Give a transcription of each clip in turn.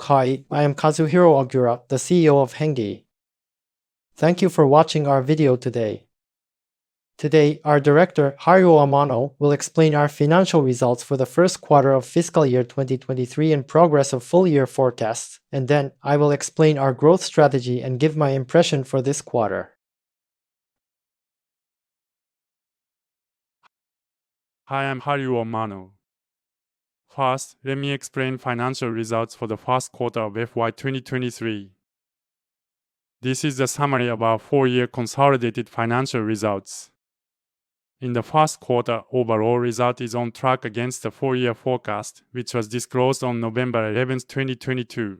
Kai, I am Kazuhiro Ogura, the CEO of HENNGE. Thank you for watching our video today. Today, our director, Haruo Amano, will explain our financial results for the first quarter of fiscal year 2023 and progress of full-year forecasts, and then I will explain our growth strategy and give my impression for this quarter. Hi, I'm Haruo Amano. First, let me explain financial results for the first quarter of FY23. This is the summary of our 4-year consolidated financial results. In the first quarter, overall result is on track against the 4-year forecast, which was disclosed on November 11, 2022.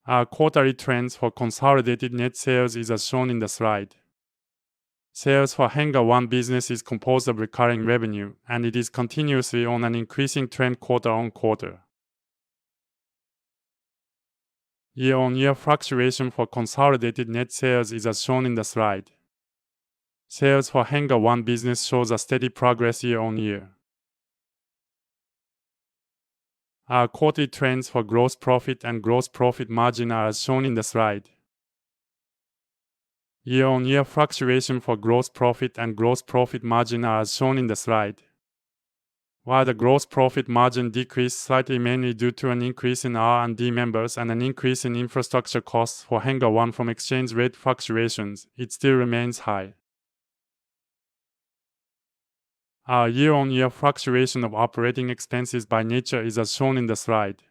Our quarterly trends for consolidated net sales is as shown in the slide. Sales for HENNGE One business is composed of recurring revenue, and it is continuously on an increasing trend quarter-on-quarter. Year-on-year fluctuation for consolidated net sales is as shown in the slide. Sales for HENNGE One business shows a steady progress year-on-year. Our quarterly trends for gross profit and gross profit margin are as shown in the slide. Year-on-year fluctuation for gross profit and gross profit margin are as shown in the slide. While the gross profit margin decreased slightly mainly due to an increase in R&D members and an increase in infrastructure costs for HENNGE One from exchange rate fluctuations, it still remains high. Our year-on-year fluctuation of operating expenses by nature is as shown in the slide.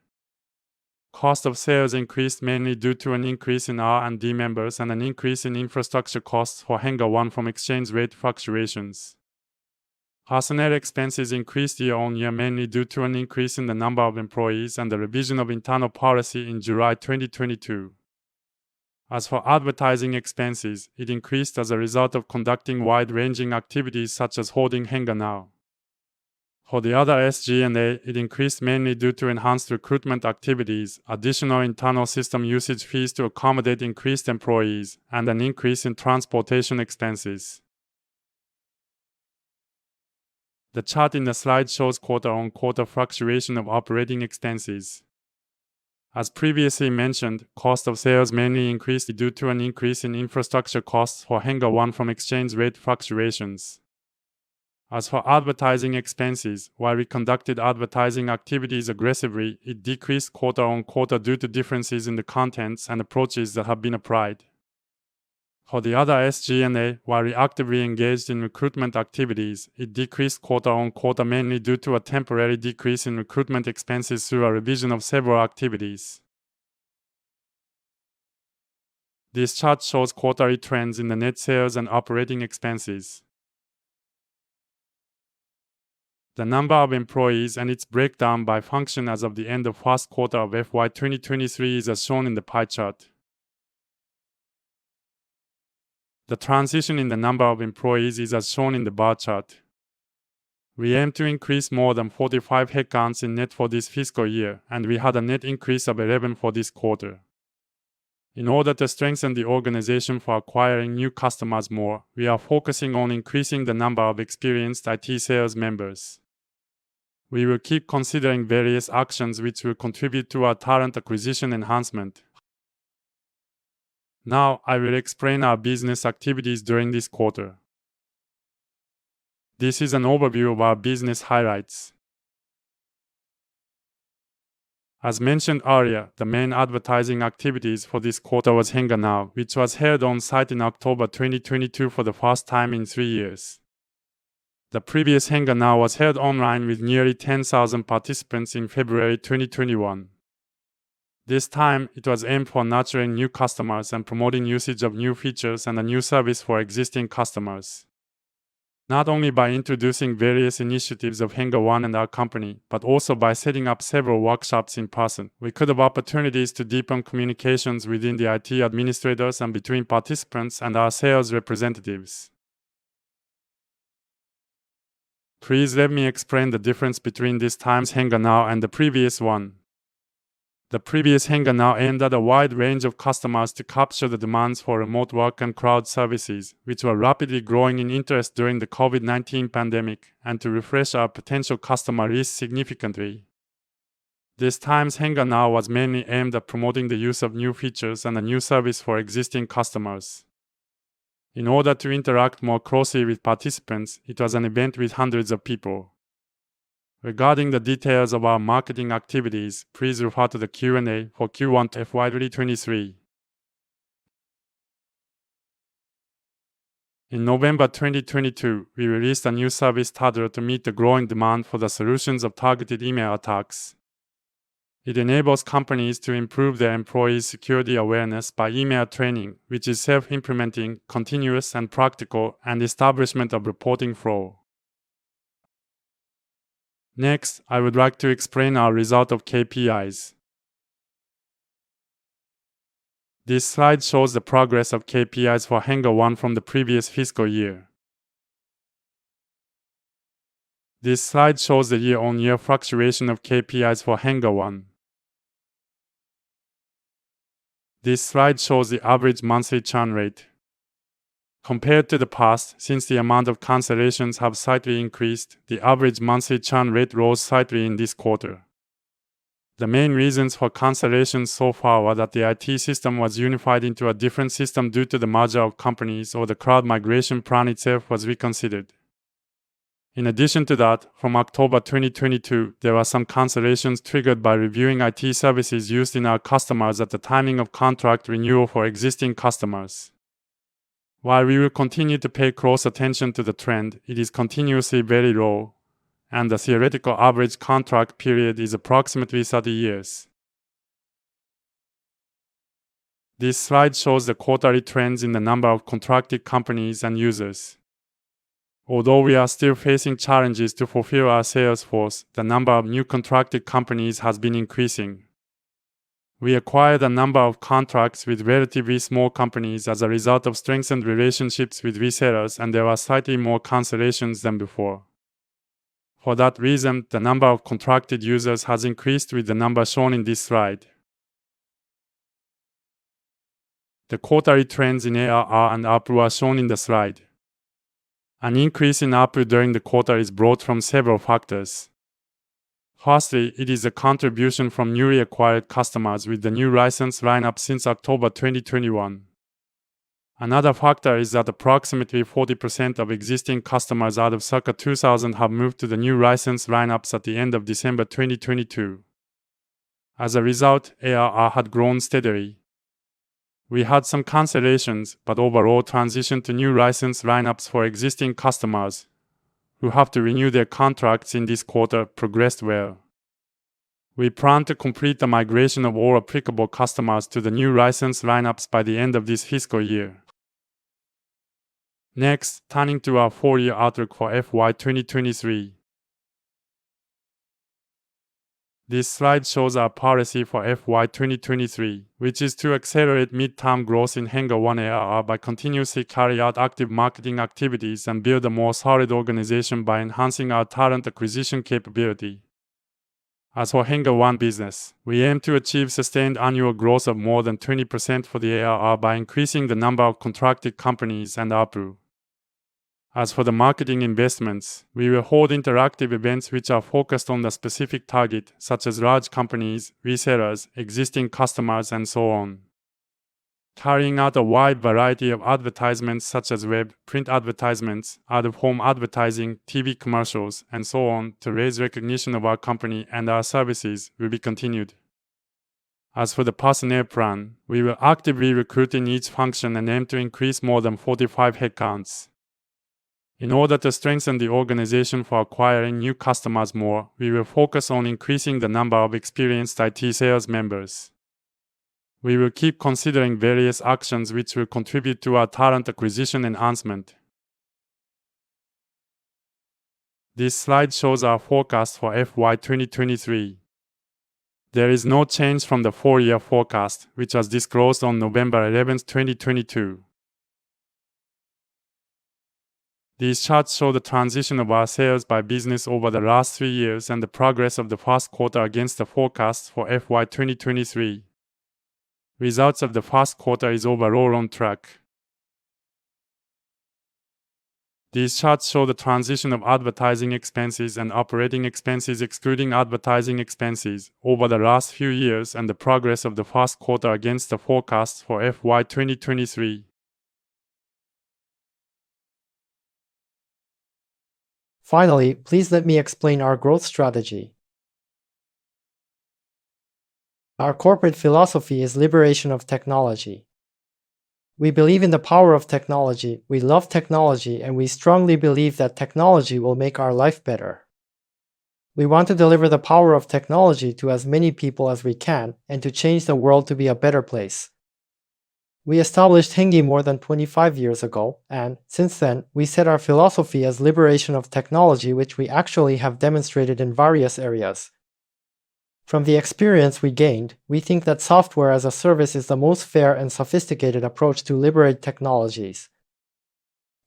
Cost of sales increased mainly due to an increase in R&D members and an increase in infrastructure costs for HENNGE One from exchange rate fluctuations. Personnel expenses increased year-on-year mainly due to an increase in the number of employees and the revision of internal policy in July 2022. As for advertising expenses, it increased as a result of conducting wide-ranging activities such as holding HENNGE Now. For the other SG&A, it increased mainly due to enhanced recruitment activities, additional internal system usage fees to accommodate increased employees, and an increase in transportation expenses. The chart in the slide shows quarter-on-quarter fluctuation of operating expenses. As previously mentioned, cost of sales mainly increased due to an increase in infrastructure costs for HENNGE One from exchange rate fluctuations. As for advertising expenses, while we conducted advertising activities aggressively, it decreased quarter-on-quarter due to differences in the contents and approaches that have been applied. For the other SG&A, while we actively engaged in recruitment activities, it decreased quarter-on-quarter mainly due to a temporary decrease in recruitment expenses through a revision of several activities. This chart shows quarterly trends in the net sales and operating expenses. The number of employees and its breakdown by function as of the end of first quarter of FY2023 is as shown in the pie chart. The transition in the number of employees is as shown in the bar chart. We aim to increase more than 45 headcounts in net for this fiscal year, and we had a net increase of 11 for this quarter. In order to strengthen the organization for acquiring new customers more, we are focusing on increasing the number of experienced IT sales members. We will keep considering various actions which will contribute to our talent acquisition enhancement. Now, I will explain our business activities during this quarter. This is an overview of our business highlights. As mentioned earlier, the main advertising activities for this quarter was HENNGE Now, which was held on site in October 2022 for the first time in 3 years. The previous HENNGE Now was held online with nearly 10,000 participants in February 2021. This time, it was aimed for nurturing new customers and promoting usage of new features and a new service for existing customers. Not only by introducing various initiatives of HENNGE One and our company, but also by setting up several workshops in person, we could have opportunities to deepen communications within the IT administrators and between participants and our sales representatives. Please let me explain the difference between this time's HENNGE Now and the previous one. The previous HENNGE Now aimed at a wide range of customers to capture the demands for remote work and cloud services, which were rapidly growing in interest during the COVID-19 pandemic, and to refresh our potential customer list significantly. This time's HENNGE Now was mainly aimed at promoting the use of new features and a new service for existing customers. In order to interact more closely with participants, it was an event with hundreds of people. Regarding the details of our marketing activities, please refer to the Q&A for Q1 FY23. In November 2022, we released a new service Tadro to meet the growing demand for the solutions of targeted email attacks. It enables companies to improve their employees' security awareness by email training, which is self-implementing, continuous and practical, and establishment of reporting flow. Next, I would like to explain our result of KPIs. This slide shows the progress of KPIs for HENNGE 1 from the previous fiscal year. This slide shows the year-on-year fluctuation of KPIs for HENNGE 1. This slide shows the average monthly churn rate. Compared to the past, since the amount of cancellations have slightly increased, the average monthly churn rate rose slightly in this quarter. The main reasons for cancellations so far were that the IT system was unified into a different system due to the merger of companies, or the cloud migration plan itself was reconsidered. In addition to that, from October 2022, there were some cancellations triggered by reviewing IT services used in our customers at the timing of contract renewal for existing customers. While we will continue to pay close attention to the trend, it is continuously very low, and the theoretical average contract period is approximately 30 years. This slide shows the quarterly trends in the number of contracted companies and users. Although we are still facing challenges to fulfill our sales force, the number of new contracted companies has been increasing. We acquired a number of contracts with relatively small companies as a result of strengthened relationships with resellers, and there were slightly more cancellations than before. For that reason, the number of contracted users has increased with the number shown in this slide. The quarterly trends in ARR and ARPU are shown in the slide. An increase in ARPU during the quarter is brought from several factors. Firstly, it is a contribution from newly acquired customers with the new license lineup since October 2021. Another factor is that approximately 40% of existing customers out of circa 2,000 have moved to the new license lineups at the end of December 2022. As a result, ARR had grown steadily. We had some cancellations, but overall transition to new license lineups for existing customers who have to renew their contracts in this quarter progressed well. We plan to complete the migration of all applicable customers to the new license lineups by the end of this fiscal year. Next, turning to our full-year outlook for FY2023. This slide shows our policy for FY2023, which is to accelerate mid-term growth in HENNGE 1 ARR by continuously carry out active marketing activities and build a more solid organization by enhancing our talent acquisition capability. As for HENNGE 1 business, we aim to achieve sustained annual growth of more than 20% for the ARR by increasing the number of contracted companies and ARPU. As for the marketing investments, we will hold interactive events which are focused on the specific target, such as large companies, resellers, existing customers, and so on. Carrying out a wide variety of advertisements such as web, print advertisements, out-of-home advertising, TV commercials, and so on to raise recognition of our company and our services will be continued. As for the personnel plan, we will actively recruit in each function and aim to increase more than 45 headcounts. In order to strengthen the organization for acquiring new customers more, we will focus on increasing the number of experienced IT sales members. We will keep considering various actions which will contribute to our talent acquisition enhancement. This slide shows our forecast for FY2023. There is no change from the 4-year forecast, which was disclosed on November 11, 2022. These charts show the transition of our sales by business over the last 3 years and the progress of the first quarter against the forecast for FY2023. Results of the first quarter is overall on track. These charts show the transition of advertising expenses and operating expenses excluding advertising expenses over the last few years and the progress of the first quarter against the forecasts for FY2023. Finally, please let me explain our growth strategy. Our corporate philosophy is liberation of technology. We believe in the power of technology, we love technology, and we strongly believe that technology will make our life better. We want to deliver the power of technology to as many people as we can and to change the world to be a better place. We established HENNGE more than 25 years ago, and since then, we set our philosophy as liberation of technology, which we actually have demonstrated in various areas. From the experience we gained, we think that software as a service is the most fair and sophisticated approach to liberate technologies.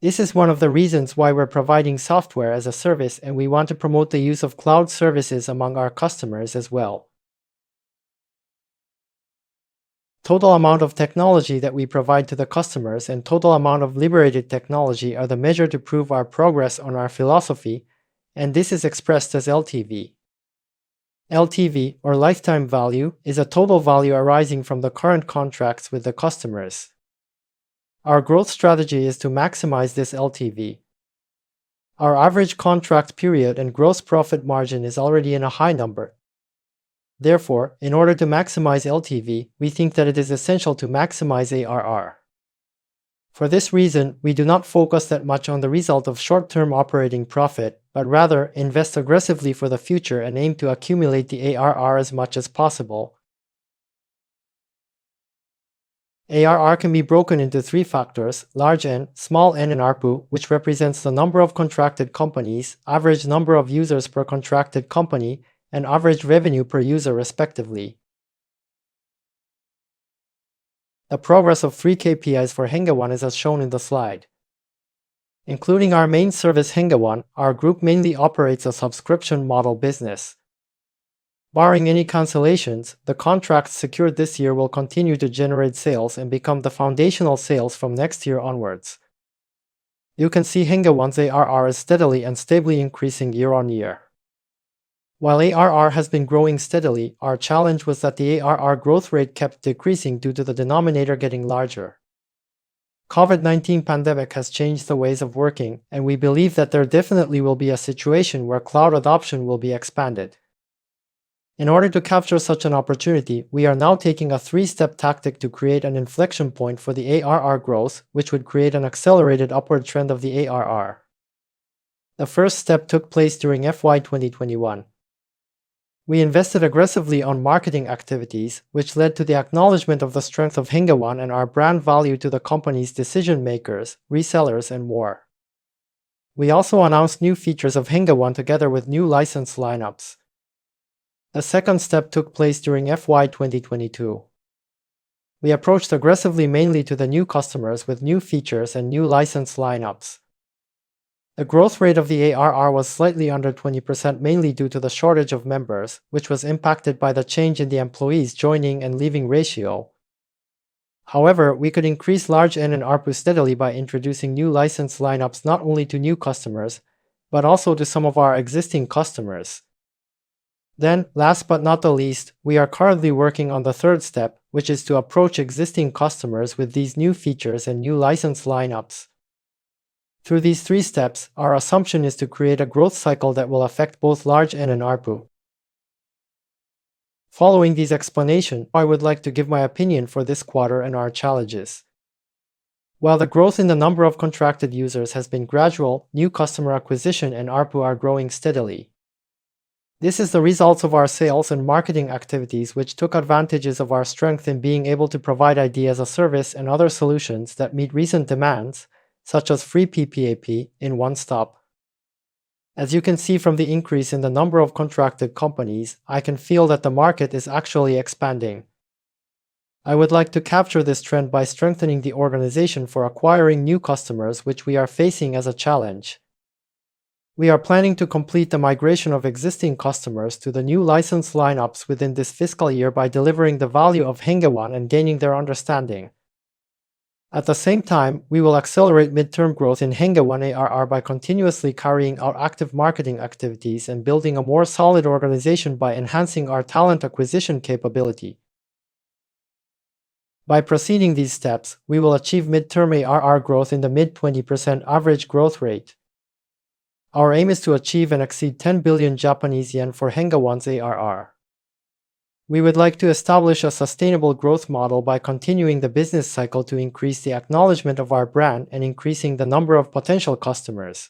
This is one of the reasons why we're providing software as a service, and we want to promote the use of cloud services among our customers as well. Total amount of technology that we provide to the customers and total amount of liberated technology are the measure to prove our progress on our philosophy, and this is expressed as LTV. LTV, or lifetime value, is a total value arising from the current contracts with the customers. Our growth strategy is to maximize this LTV. Our average contract period and gross profit margin is already in a high number. Therefore, in order to maximize LTV, we think that it is essential to maximize ARR. For this reason, we do not focus that much on the result of short-term operating profit, but rather invest aggressively for the future and aim to accumulate the ARR as much as possible. ARR can be broken into three factors: large N, small n, and ARPU, which represents the number of contracted companies, average number of users per contracted company, and average revenue per user respectively. The progress of 3 KPIs for HENNGE is as shown in the slide. Including our main service HENNGE, our group mainly operates a subscription model business. Barring any cancellations, the contracts secured this year will continue to generate sales and become the foundational sales from next year onwards. You can see HENNGE's ARR is steadily and stably increasing year on year. While ARR has been growing steadily, our challenge was that the ARR growth rate kept decreasing due to the denominator getting larger. COVID-19 pandemic has changed the ways of working, and we believe that there definitely will be a situation where cloud adoption will be expanded. In order to capture such an opportunity, we are now taking a three-step tactic to create an inflection point for the ARR growth, which would create an accelerated upward trend of the ARR. The first step took place during FY2021. We invested aggressively on marketing activities, which led to the acknowledgement of the strength of HENNGE and our brand value to the company's decision makers, resellers, and more. We also announced new features of HENNGE together with new license lineups. The second step took place during FY2022. We approached aggressively mainly to the new customers with new features and new license lineups. The growth rate of the ARR was slightly under 20% mainly due to the shortage of members, which was impacted by the change in the employees joining and leaving ratio. However, we could increase large N and ARPU steadily by introducing new license lineups not only to new customers, but also to some of our existing customers. Then, last but not the least, we are currently working on the third step, which is to approach existing customers with these new features and new license lineups. Through these three steps, our assumption is to create a growth cycle that will affect both large N and ARPU. Following these explanations, I would like to give my opinion for this quarter and our challenges. While the growth in the number of contracted users has been gradual, new customer acquisition and ARPU are growing steadily. This is the results of our sales and marketing activities, which took advantages of our strength in being able to provide ID as a service and other solutions that meet recent demands, such as free PPAP, in one stop. As you can see from the increase in the number of contracted companies, I can feel that the market is actually expanding. I would like to capture this trend by strengthening the organization for acquiring new customers, which we are facing as a challenge. We are planning to complete the migration of existing customers to the new license lineups within this fiscal year by delivering the value of HENNGE and gaining their understanding. At the same time, we will accelerate midterm growth in HENNGE One ARR by continuously carrying out active marketing activities and building a more solid organization by enhancing our talent acquisition capability. By proceeding these steps, we will achieve midterm ARR growth in the mid-20% average growth rate. Our aim is to achieve and exceed 10 billion Japanese yen for HENNGE One's ARR. We would like to establish a sustainable growth model by continuing the business cycle to increase the acknowledgement of our brand and increasing the number of potential customers.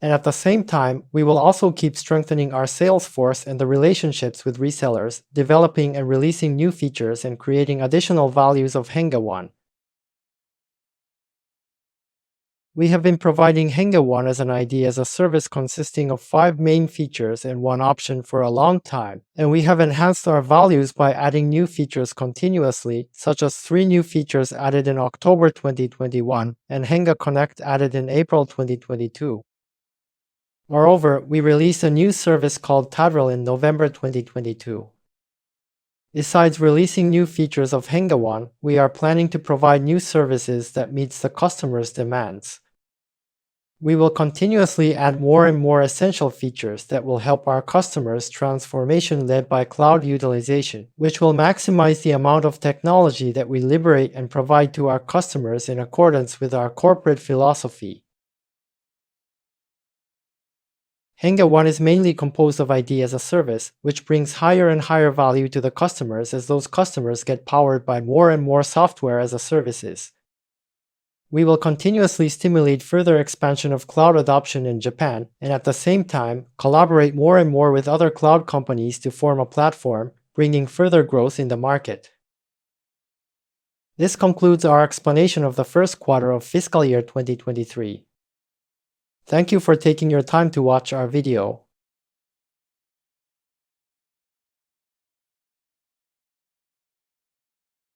And at the same time, we will also keep strengthening our sales force and the relationships with resellers, developing and releasing new features and creating additional values of HENNGE One. We have been providing HENNGE One as an idea as a service consisting of 5 main features and 1 option for a long time, and we have enhanced our values by adding new features continuously, such as 3 new features added in October 2021 and HENNGE Connect added in April 2022. Moreover, we released a new service called Tadrill in November 2022. Besides releasing new features of HENNGE One, we are planning to provide new services that meets the customer's demands. We will continuously add more and more essential features that will help our customers' transformation led by cloud utilization, which will maximize the amount of technology that we liberate and provide to our customers in accordance with our corporate philosophy. HENNGE One is mainly composed of ID as a service, which brings higher and higher value to the customers as those customers get powered by more and more software as a services. We will continuously stimulate further expansion of cloud adoption in Japan, and at the same time, collaborate more and more with other cloud companies to form a platform, bringing further growth in the market. This concludes our explanation of the first quarter of fiscal year 2023. Thank you for taking your time to watch our video.